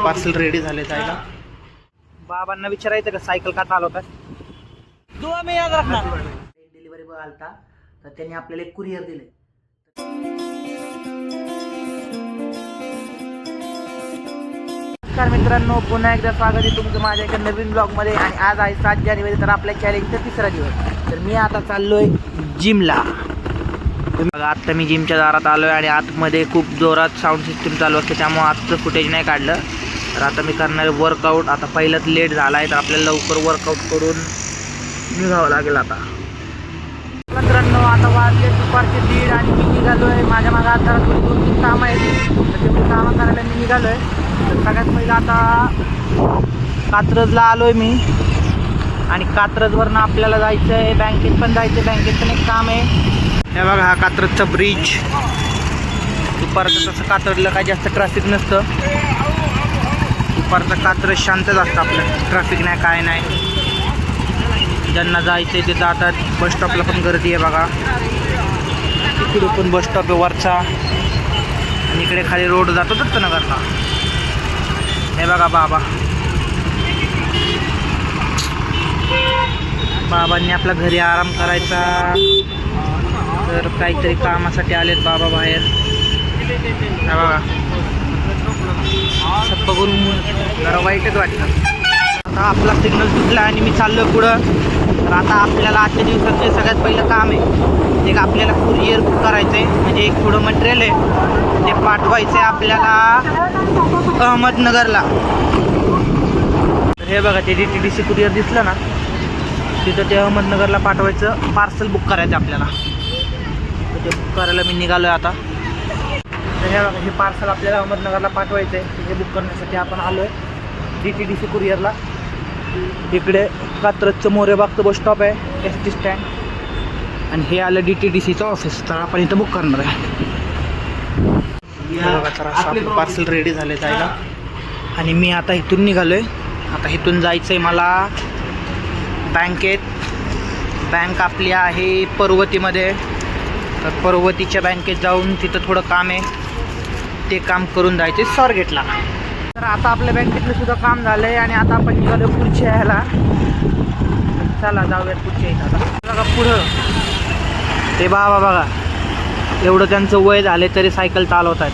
Parcel ready झाले जायला. बाबांना विचारायचं का सायकल का चालवतात. दुआ मी याद रखना. डिलिव्हरी बॉय आलता तर त्यांनी आपल्याला एक कुरिअर दिले. नमस्कार मित्रांनो, पुन्हा एकदा स्वागत आहे तुमचं माझ्या एका नवीन ब्लॉगमध्ये. आणि आज आहे 7 जानेवारी, तर आपल्या चॅलेंजचा तिसरा दिवस. तर मी आता चाललोय जिमला. बघा, आत्ता मी जिमच्या दारात आलोय आणि आतमध्ये खूप जोरात साऊंड सिस्टीम चालू असते, त्यामुळे आजचं फुटेज नाही काढलं. तर आता मी करणार आहे वर्कआउट. आता पहिलाच लेट झाला आहे, तर आपल्याला लवकर वर्कआउट करून निघावं लागेल. आता मित्रांनो, आता वाजले दुपारचे 1:30 आणि मी निघालो आहे. माझ्या मागे आता 2-3 कामं आहेत, तर ते कामं करायला मी निघालो आहे. तर सगळ्यात पहिलं आता कात्रजला आलो आहे मी, आणि कात्रजवरनं आपल्याला जायचं आहे बँकेत पण जायचं. बँकेत पण एक काम आहे. हे बघा, हा कात्रजचा ब्रिज. दुपारचं तसं कात्रजला काय जास्त ट्रॅफिक नसतं. दुपारचं कात्रज शांतच असतं, आपलं ट्रॅफिक नाही काय नाही. ज्यांना जायचं आहे ते जातात. बस स्टॉपला पण गर्दी आहे बघा. इकडे पण बस स्टॉप आहे वरचा, आणि इकडे खाली रोड जातो दत्तनगरला. हे बघा बाबांनी आपल्या घरी आराम करायचा, तर काहीतरी कामासाठी आलेत बाबा बाहेर. हे बघा, असं बघून जरा वाईटच वाटतं. आता आपला सिग्नल सुटला आणि मी चाललो पुढं. तर आता आपल्याला आजच्या दिवसाचे सगळ्यात पहिलं काम आहे, एक आपल्याला कुरिअर बुक करायचं आहे. म्हणजे एक थोडं मटेरियल आहे, ते पाठवायचं आहे आपल्याला अहमदनगरला. तर हे बघा, ते DTDC कुरिअर दिसलं ना, तिथं ते अहमदनगरला पाठवायचं. पार्सल बुक करायचं आपल्याला, तर ते बुक करायला मी निघालो आहे आता. तर हे बघा, हे पार्सल आपल्याला अहमदनगरला पाठवायचं आहे. हे बुक करण्यासाठी आपण आलो आहे DTDC कुरिअरला. इकडे कात्रजचं मोरेबागचं बस स्टॉप आहे, ST स्टँड, आणि हे आलं DTDCचं ऑफिस. तर आपण इथं बुक करणार आहे. बघा, तर असं पार्सल रेडी झाले जायला, आणि मी आता इथून निघालो आहे. आता इथून जायचं आहे मला बँकेत. बँक आपली आहे पर्वतीमध्ये. तर पर्वतीच्या बँकेत जाऊन तिथं थोडं काम आहे, ते काम करून जायचे स्वारगेटला. तर आता आपल्या बँकेतलं सुद्धा काम झालं आहे, आणि आता आपण निघालो पुढच्या ह्याला. चला जाऊयात पुढच्या इथं. आता बघा पुढं ते बाबा बघा, एवढं त्यांचं वय झाले तरी सायकल चालवत आहेत.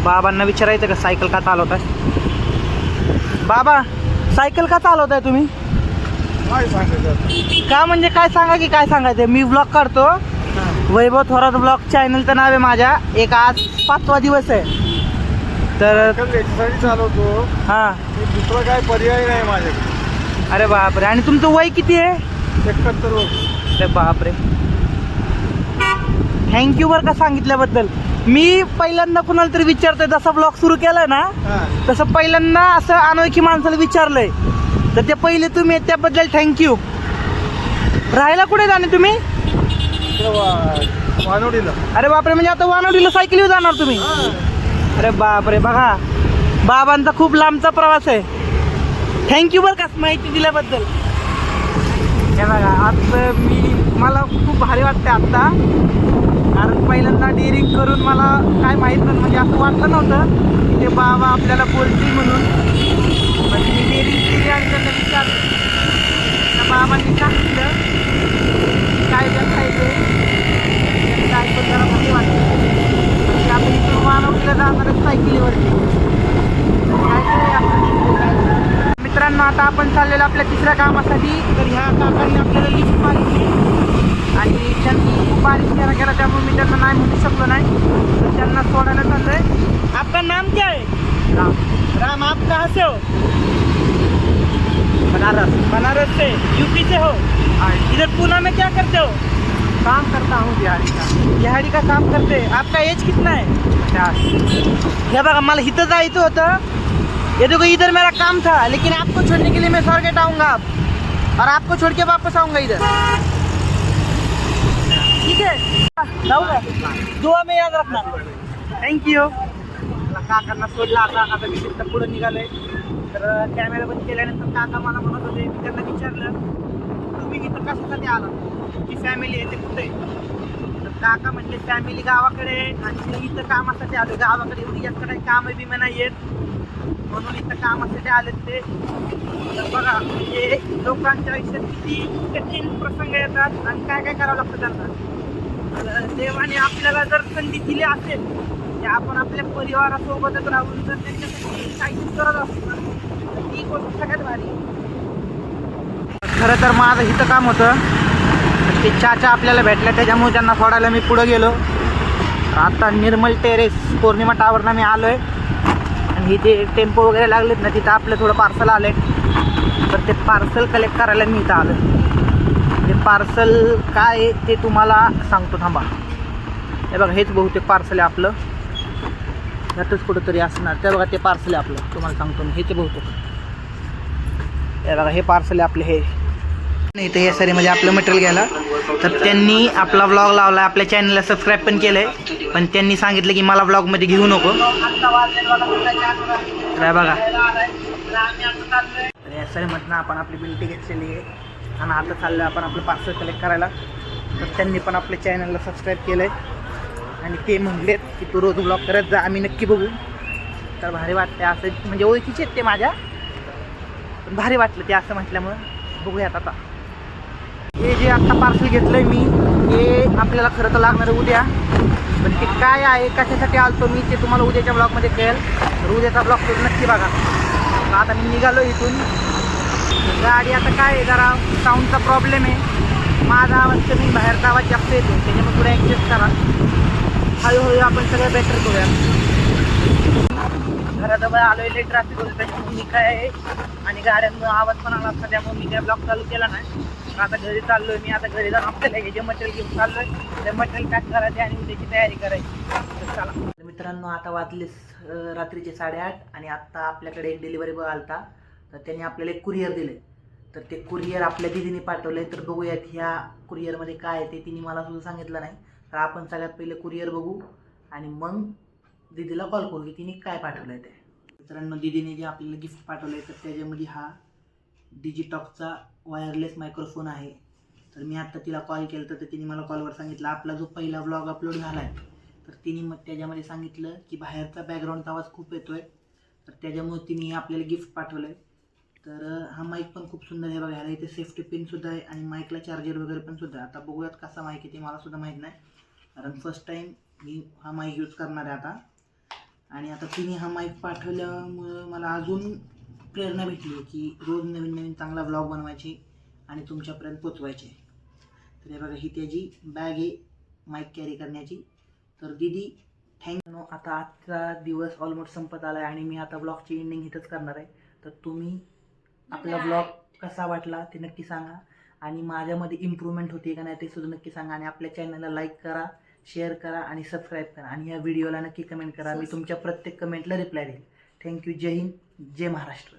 बाबांना विचारायचं का सायकल का चालवत आहे. बाबा, सायकल का चालवत आहे तुम्ही. काय सांगायचं का म्हणजे काय सांगा की काय सांगायचं. मी ब्लॉग काढतो, वैभव थोरात ब्लॉग चॅनलचं नाव आहे माझ्या. एक आज 5वा दिवस आहे. तर याच्यासाठी चालवतो. हां, दुसरा काय पर्याय नाही माझ्याकडे. अरे बापरे. आणि तुमचं वय किती आहे. 71 वर्ष. अरे बापरे. थँक्यू बरं का सांगितल्याबद्दल. मी पहिल्यांदा कुणाला तरी विचारतोय, जसा ब्लॉग सुरू केलाय ना तसं पहिल्यांदा असं अनोळखी माणसाला विचारलंय, तर ते पहिले तुम्ही त्याबद्दल थँक्यू. राहायला कुठे जाणे तुम्ही. वानवडीला. अरे बापरे, म्हणजे आता वानवडीला सायकलीवर जाणार तुम्ही. अरे बापरे. बघा, बाबांचा खूप लांबचा प्रवास आहे. थँक्यू बरं का माहिती दिल्याबद्दल. हे बघा, आज मला खूप भारी वाटते आत्ता, कारण पहिल्यांदा डेअरिंग करून मला काय माहीत नाही, म्हणजे असं वाटलं नव्हतं की ते बाबा आपल्याला बोलतील म्हणून. म्हणजे मी डेअरिंग केली आणि त्यांना विचारलं. त्या बाबांनी सांगितलं काय खायचं, काय पण जरा भारी वाटतं. म्हणजे आपण इथून वानवडीला जाणारच सायकलीवरती. मित्रांनो, आता आपण चाललेलो आपल्या तिसऱ्या कामासाठी. तर ह्या काकांनी आपल्याला लिफ्ट मागितली, आणि त्यांनी खूप बारीक केला, त्यामुळे मी त्यांना नाही म्हणू शकलो नाही. तर त्यांना सोडायला चाललो आहे. आपका नाम क्या है. राम. राम, आप कहाँ से हो. बनारस से. यूपी से हो. इधर पुणे में क्या करते हो. काम करता हूँ दिहाड़ी का काम करते. आपका एज कितना है. 50. हे बघा, मला इथं जायचं होतं. ये देखो, इधर मेरा काम था, लेकिन आपको छोड़ने के लिए मैं स्वारगेट आऊँगा अब, और आपको छोड़ के वापस आऊँगा इधर. ठीक है, जाऊँगा. दुआ में याद रखना. थँक्यू. काकांना सोडला. आता मी तिथं पुढं निघालोय. तर कॅमेरा बंद केल्यानंतर काका मला म्हणत होते, मी त्यांना विचारलं तुम्ही इथं कशासाठी आला, तुमची फॅमिली आहे ते कुठे. काका म्हटले फॅमिली गावाकडे आहे आणि मी इथं कामासाठी आलो. गावाकडे एवढी जास्त काही कामं बिमं नाही येत म्हणून इथं कामासाठी आलेत ते. तर बघा म्हणजे लोकांच्या आयुष्यात किती कठीण प्रसंग येतात आणि काय काय करावं लागतं त्यांना. तर देवाने आपल्याला जर संधी दिली असेल की आपण आपल्या परिवारासोबतच राहून जर त्यांच्यासाठी काहीतरी करत असतो ना, तर ती गोष्ट सगळ्यात भारी. खरं तर माझं इथं काम होतं, ते चाचा आपल्याला भेटल्या त्याच्यामुळे त्यांना सोडायला मी पुढं गेलो. आता निर्मल टेरेस पौर्णिमा टावरना मी आलो आहे आणि इथे टेम्पो वगैरे लागलेत ना, तिथं आपलं थोडं पार्सल आलं आहे. तर ते पार्सल कलेक्ट करायला मी इथं आलो आहे. ते पार्सल काय आहे ते तुम्हाला सांगतो, थांबा. हे बघा हेच बहुतेक पार्सल आहे आपलं, यातच कुठंतरी असणार. ते बघा ते पार्सल आहे आपलं, तुम्हाला सांगतो मी हेच बहुतेक. हे बघा हे पार्सल आहे आपलं. हे नाही तर हे सरी म्हणजे आपलं मटेरियल घ्यायला. तर त्यांनी आपला व्लॉग लावला, आपल्या चॅनलला सबस्क्राईब पण केलं आहे, पण त्यांनी सांगितलं की मला व्लॉगमध्ये घेऊ नको. काय बघा तर या सरी म्हटलं आपण आपली बिल्टी घेतलेली आहे आणि आता चाललो आपण आपलं पार्सल कलेक्ट करायला. तर त्यांनी पण आपल्या चॅनलला सबस्क्राईब केलं आहे आणि ते म्हणलेत की तू रोज व्लॉग करत जा, आम्ही नक्की बघू. तर भारी वाटते असं, म्हणजे ओळखीचे आहेत ते माझ्या, पण भारी वाटलं ते असं म्हटल्यामुळं. बघूयात आता. हे जे आत्ता पार्सल घेतलं आहे मी, हे आपल्याला खरं तर लागणार आहे उद्या, पण ते काय आहे कशासाठी आलतो मी ते तुम्हाला उद्याच्या ब्लॉगमध्ये कळेल. तर उद्याचा ब्लॉग तो नक्की बघा. आता मी निघालो इथून. गाडी आता काय आहे, जरा साऊंडचा प्रॉब्लेम आहे, माझा आवाज कमी, बाहेरचा आवाज जास्त येतो, त्याच्यामुळे थोडं ॲडजस्ट करा. हळूहळू आपण सगळं बेटर करूया. घराजवळ आलो आहे, लेट ट्रॅफिक होतं त्याच्यामुळे मी काय आहे आणि गाड्यांमुळे आवाज पण आला असता, त्यामुळे मी काय ब्लॉग चालू केला नाही. आता घरी चाललो आहे मी. आता घरी जाऊन आपल्याला हे जे मटेरियल घेऊन चाललो आहे ते मटेरियल पॅक करायचे आणि उद्याची तयारी करायची. तर चला मित्रांनो, आता वाजले रात्रीचे 8:30 आणि आत्ता आपल्याकडे एक डिलिव्हरी बॉय आलता. तर त्यांनी आपल्याला एक कुरिअर दिले. तर ते कुरिअर आपल्या दिदीने पाठवलं आहे. तर बघूयात ह्या कुरिअरमध्ये काय आहे ते. तिने मला सुद्धा सांगितलं नाही. तर आपण सगळ्यात पहिले कुरिअर बघू आणि मग दीदीला कॉल करू की तिने काय पाठवलं आहे ते. मित्रांनो, दीदीने जे आपल्याला गिफ्ट पाठवलं आहे तर त्याच्यामध्ये हा डिजिटॉकचा वायरलेस मायक्रोफोन आहे. तर मी आत्ता तिला कॉल केला तर तिने मला कॉलवर सांगितलं आपला जो पहिला व्लॉग अपलोड झाला आहे तर तिने मग त्याच्यामध्ये सांगितलं की बाहेरचा बॅकग्राऊंडचा आवाज खूप येतो आहे, तर त्याच्यामुळे तिने आपल्याला गिफ्ट पाठवलं आहे. तर हा माईक पण खूप सुंदर आहे बघा. ह्याला इथे सेफ्टी पिनसुद्धा आहे आणि माईकला चार्जर वगैरे पण सुद्धा. आता बघूयात कसा माईक आहे ते मलासुद्धा माहीत नाही, कारण फर्स्ट टाईम मी हा माईक यूज करणार आहे आता. आणि आता तिने हा माईक पाठवल्यामुळं मला अजून प्रेरणा भेटली की रोज नवीन नवीन चांगला व्लॉग बनवायचे आणि तुमच्यापर्यंत पोचवायचे. तर हे बघा ही त्याची बॅग आहे माईक कॅरी करण्याची. तर दीदी थँक्यू. आता आजचा दिवस ऑलमोस्ट संपत आला आहे आणि मी आता ब्लॉगची एंडिंग इथंच करणार आहे. तर तुम्ही आपला ब्लॉग कसा वाटला ते नक्की सांगा आणि माझ्यामध्ये इम्प्रूव्हमेंट होते का नाही ते सुद्धा नक्की सांगा. आणि आपल्या चॅनलला लाईक करा, शेअर करा आणि सबस्क्राईब करा आणि या व्हिडिओला नक्की कमेंट करा. मी तुमच्या प्रत्येक कमेंटला रिप्लाय देईल. थँक्यू. जय हिंद, जय महाराष्ट्र.